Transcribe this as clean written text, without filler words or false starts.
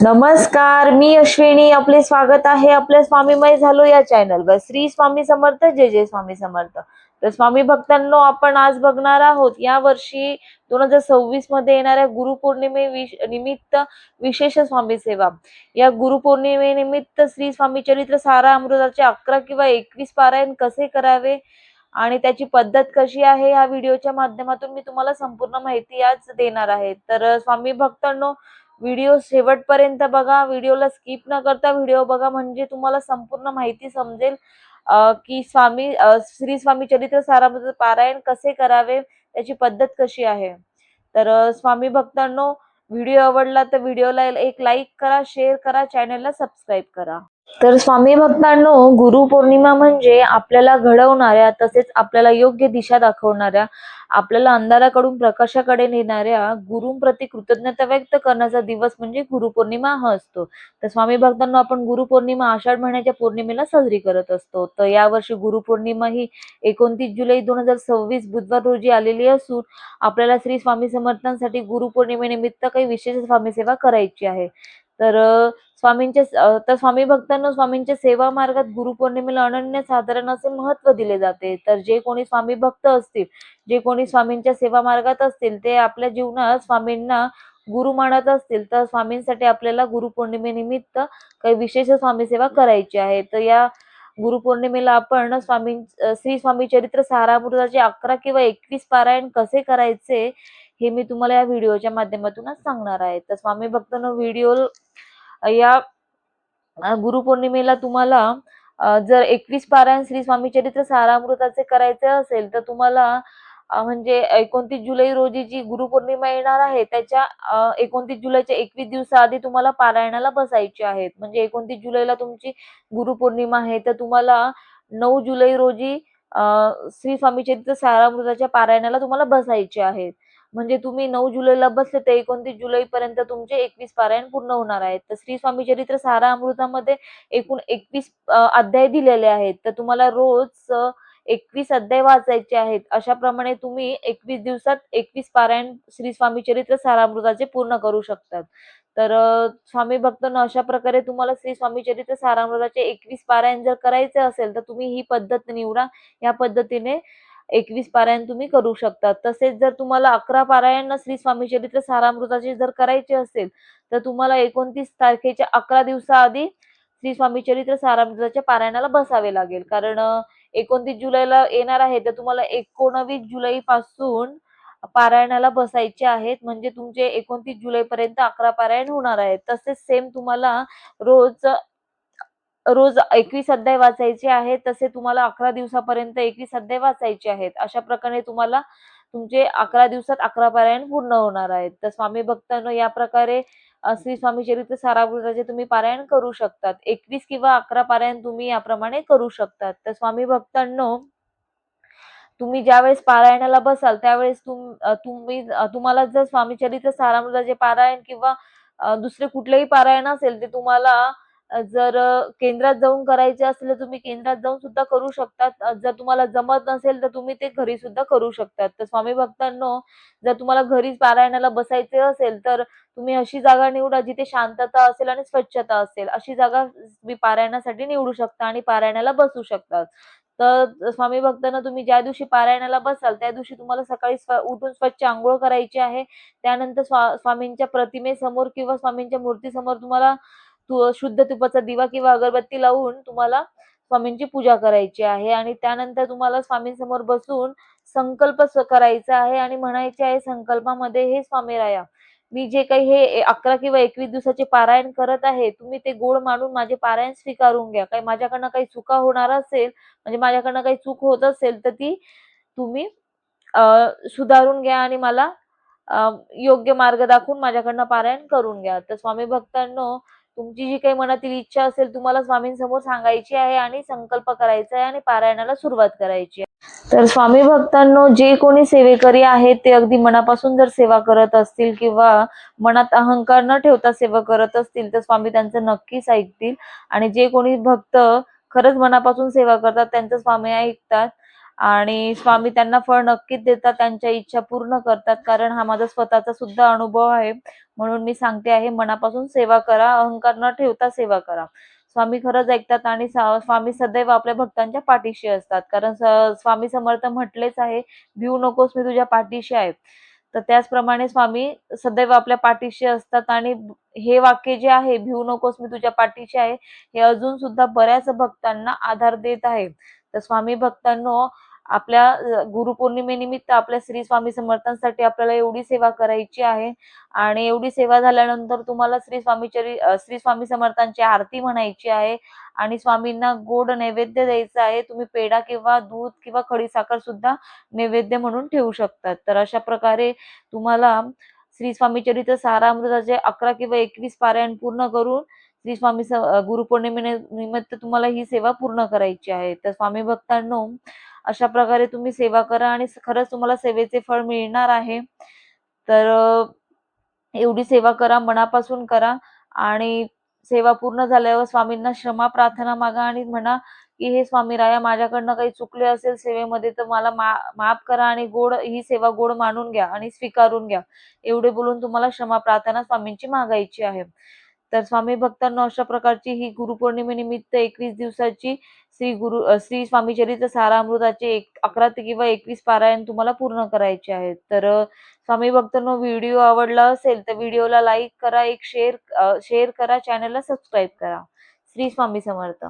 नमस्कार, मी अश्विनी. आपले स्वागत आहे आपल्या स्वामीमय झालो या चॅनलवर. श्री स्वामी समर्थ. जय जय स्वामी समर्थ. तर स्वामी भक्तांनो, आपण आज बघणार आहोत या वर्षी 2026 मध्ये येणाऱ्या गुरुपौर्णिमे निमित्त विशेष स्वामी सेवा. या गुरुपौर्णिमेनिमित्त श्री स्वामी चरित्र सारामृताचे 11 किंवा 21 पारायण कसे करावे आणि त्याची पद्धत कशी आहे, या व्हिडिओच्या माध्यमातून मी तुम्हाला संपूर्ण माहिती आज देणार आहे. तर स्वामी भक्तांनो, व्हिडिओ शेवटपर्यंत बघा. व्हिडिओला स्किप न करता व्हिडिओ बघा, म्हणजे तुम्हाला संपूर्ण माहिती समजेल की श्री स्वामी चरित्र सारामृत पारायण कसे करावे, त्याची पद्धत कशी आहे. तर स्वामी भक्तांनो, व्हिडिओ आवडला तर व्हिडिओला एक लाईक करा, शेअर करा, चॅनलला सबस्क्राईब करा. तर स्वामी भक्तांनो, गुरुपौर्णिमा म्हणजे आपल्याला घडवणाऱ्या, तसेच आपल्याला योग्य दिशा दाखवणाऱ्या, आपल्याला अंधाराकडून प्रकाशाकडे नेणाऱ्या गुरूंप्रती कृतज्ञता व्यक्त करण्याचा दिवस म्हणजे गुरुपौर्णिमा हा असतो. तर स्वामी भक्तांनो, आपण गुरुपौर्णिमा आषाढ महिन्याच्या पौर्णिमेला साजरी करत असतो. तर यावर्षी गुरुपौर्णिमा ही 29 जुलै 2026 बुधवार रोजी आलेली असून आपल्याला श्री स्वामी समर्थांसाठी गुरुपौर्णिमेनिमित्त काही विशेष स्वामी सेवा करायची आहे. तर स्वामी भक्तांना स्वामींच्या सेवा मार्गात गुरुपौर्णिमेला अनन्यसाधारण असे महत्त्व दिले जाते. तर जे कोणी स्वामी भक्त असतील, जे कोणी स्वामींच्या सेवा मार्गात असतील, ते आपल्या जीवनात स्वामींना गुरु मानत असतील, तर स्वामींसाठी आपल्याला गुरुपौर्णिमेनिमित्त काही विशेष स्वामी सेवा करायची आहे. तर या गुरुपौर्णिमेला आपण श्री स्वामी चरित्र सारामृताचे 11 किंवा 21 पारायण कसे करायचे, हे मी तुम्हाला या व्हिडिओच्या माध्यमातूनच सांगणार आहे. तर स्वामी भक्तांनो, या गुरुपौर्णिमेला तुम्हाला जर 21 पारायण श्री स्वामी चरित्र सारामृताचे करायचे असेल, तर तुम्हाला म्हणजे 29 जुलै रोजी जी गुरुपौर्णिमा येणार आहे, त्याच्या 29 जुलैच्या 21 दिवसाआधी तुम्हाला पारायणाला बसायचे आहेत. म्हणजे 29 जुलैला तुमची गुरुपौर्णिमा आहे, तर तुम्हाला 9 जुलै रोजी श्री स्वामी चरित्र सारामृताच्या पारायणाला तुम्हाला बसायचे आहेत. म्हणजे तुम्ही 9 जुलैला बसले तर 29 जुलैपर्यंत तुमचे 21 पारायण पूर्ण होणार आहेत. तर श्री स्वामी चरित्र सारामृतामध्ये एकूण 21 अध्याय दिलेले आहेत. तर तुम्हाला रोज 21 अध्याय वाचायचे आहेत. अशाप्रमाणे तुम्ही 21 दिवसात 21 पारायण श्री स्वामी चरित्र सारामृताचे पूर्ण करू शकतात. तर स्वामी भक्तांनो, अशा प्रकारे तुम्हाला श्री स्वामी चरित्र सारामृताचे 21 पारायण जर करायचे असेल, तर तुम्ही ही पद्धत निवडा. या पद्धतीने 21 पारायण तुम्ही करू शकता. तसेच जर तुम्हाला 11 पारायण श्री स्वामी चरित्र सारामृताचे जर करायचे असेल, तर तुम्हाला 29 तारखेच्या 11 दिवसाआधी श्री स्वामी चरित्र सारामृताच्या पारायणाला बसावे लागेल. कारण 29 जुलैला येणार आहे, तर तुम्हाला 19 जुलैपासून पारायणाला बसायचे आहेत. म्हणजे तुमचे 29 जुलैपर्यंत 11 पारायण होणार आहेत. तसेच सेम तुम्हाला रोज रोज 21 अध्याय वाचायचे आहेत. तसे तुम्हाला 11 दिवसापर्यंत 21 अध्याय वाचायचे आहेत. अशा प्रकारे तुम्हाला तुमचे 11 दिवसात 11 पारायण पूर्ण होणार आहेत. तर स्वामी भक्तांनो, या प्रकारे श्री स्वामी चरित्र सारामृताचे तुम्ही पारायण करू शकतात. 21 किंवा 11 पारायण तुम्ही याप्रमाणे करू शकतात. तर स्वामी भक्तांनो, तुम्ही ज्यावेळेस पारायणाला बसाल त्यावेळेस तुम्हाला जर स्वामी चरित्र सारामृताचे पारायण किंवा दुसरे कुठलेही पारायण असेल, ते तुम्हाला जर केंद्रात जाऊन करायचे असेल, तर तुम्ही केंद्रात जाऊन सुद्धा करू शकतात. जर तुम्हाला जमत नसेल, तर तुम्ही ते घरी सुद्धा करू शकतात. तर स्वामी भक्तांनो, जर तुम्हाला घरीच पारायणाला बसायचे असेल, तर तुम्ही अशी जागा निवडा जिथे शांतता असेल आणि स्वच्छता असेल. अशी जागा तुम्ही पारायणासाठी निवडू शकता आणि पारायणाला बसू शकता. तर स्वामी भक्तांनो, तुम्ही ज्या दिवशी पारायणाला बसाल, त्या दिवशी तुम्हाला सकाळी उठून स्वच्छ अंघोळ करायची आहे. त्यानंतर स्वामींच्या प्रतिमेसमोर किंवा स्वामींच्या मूर्तीसमोर तुम्हाला शुद्ध तुपाचा दिवा किंवा अगरबत्ती लावून तुम्हाला स्वामींची पूजा करायची आहे. आणि त्यानंतर तुम्हाला स्वामींसमोर बसून संकल्प करायचा आहे आणि म्हणायचे आहे संकल्पामध्ये, हे स्वामीराया, मी जे काही हे 11 किंवा 21 दिवसाचे पारायण करत आहे, तुम्ही ते गोड मानून माझे पारायण स्वीकारून घ्या. काही माझ्याकडनं काही चुका होणार असेल, म्हणजे माझ्याकडनं काही चूक होत असेल, तर ती तुम्ही सुधारून घ्या आणि मला योग्य मार्ग दाखवून माझ्याकडनं पारायण करून घ्या. तर स्वामी भक्तांनो, तुमची जी काही मनातील इच्छा असेल, तुम्हाला स्वामींसमोर सांगायची आहे आणि संकल्प करायचा आहे आणि पारायणाला सुरुवात करायची आहे. तर स्वामी भक्तांनो, जे कोणी सेवेकरी आहेत, ते अगदी मनापासून जर सेवा करत असतील किंवा मनात अहंकार न ठेवता सेवा करत असतील, तर स्वामी त्यांचं नक्कीच ऐकतील. आणि जे कोणी भक्त खरंच मनापासून सेवा करतात, त्यांचं स्वामी ऐकतात. आणि स्वामी त्यांना फळ नक्कीच देतात, त्यांच्या इच्छा पूर्ण करतात. कारण हा माझा स्वतःचा सुद्धा अनुभव आहे. म्हणून मी सांगते आहे, मनापासून सेवा करा, अहंकार न ठेवता सेवा करा. स्वामी खरंच ऐकतात आणि स्वामी सदैव आपल्या भक्तांच्या पाठीशी असतात. कारण स्वामी समर्थ म्हटलेच आहे, "भिवू नकोस, मी तुझ्या पाठीशी आहे." तर त्याचप्रमाणे स्वामी सदैव आपल्या पाठीशी असतात आणि हे वाक्य जे आहे, "भिवू नकोस, मी तुझ्या पाठीशी आहे," हे अजून सुद्धा बऱ्याच भक्तांना आधार देत आहे. तर स्वामी भक्तांनो, आपल्या गुरुपौर्णिमेनिमित्त आपल्या श्री स्वामी समर्थांसाठी आपल्याला एवढी सेवा करायची आहे आणि एवढी सेवा झाल्यानंतर तुम्हाला श्री स्वामी समर्थांची आरती म्हणायची आहे आणि स्वामींना गोड नैवेद्य द्यायचा आहे. तुम्ही पेढा किंवा दूध किंवा खडीसाखर सुद्धा नैवेद्य म्हणून ठेवू शकतात. तर अशा प्रकारे तुम्हाला श्री स्वामी चरित्र सारामृताचे 11 किंवा 21 पारायण पूर्ण करून श्री स्वामी गुरुपौर्णिमेनिमित्त तुम्हाला ही सेवा पूर्ण करायची आहे. तर स्वामी भक्तांनो, अशा प्रकारे तुम्ही सेवा करा आणि खरंच तुम्हाला सेवेचे फळ मिळणार आहे. तर एवढी सेवा करा, मनापासून करा आणि सेवा पूर्ण झाल्यावर स्वामींना क्षमा प्रार्थना मागा आणि म्हणा, की "हे स्वामीराया, माझ्याकडनं काही चुकले असेल सेवेमध्ये तर मला माफ करा आणि ही सेवा गोड मानून घ्या आणि स्वीकारून घ्या." एवढे बोलून तुम्हाला क्षमा प्रार्थना स्वामींची मागायची आहे. तर स्वामी भक्तांनो, अशा प्रकारची ही गुरुपौर्णिमेनिमित्त 21 दिवसाची श्री स्वामी चरित्र सारामृताचे 11 ते किंवा 21 पारायण तुम्हाला पूर्ण करायचे आहेत. तर स्वामी भक्तांनो, व्हिडिओ आवडला असेल तर व्हिडिओला लाईक करा, शेअर करा, चॅनलला सबस्क्राईब करा. श्री स्वामी समर्थ.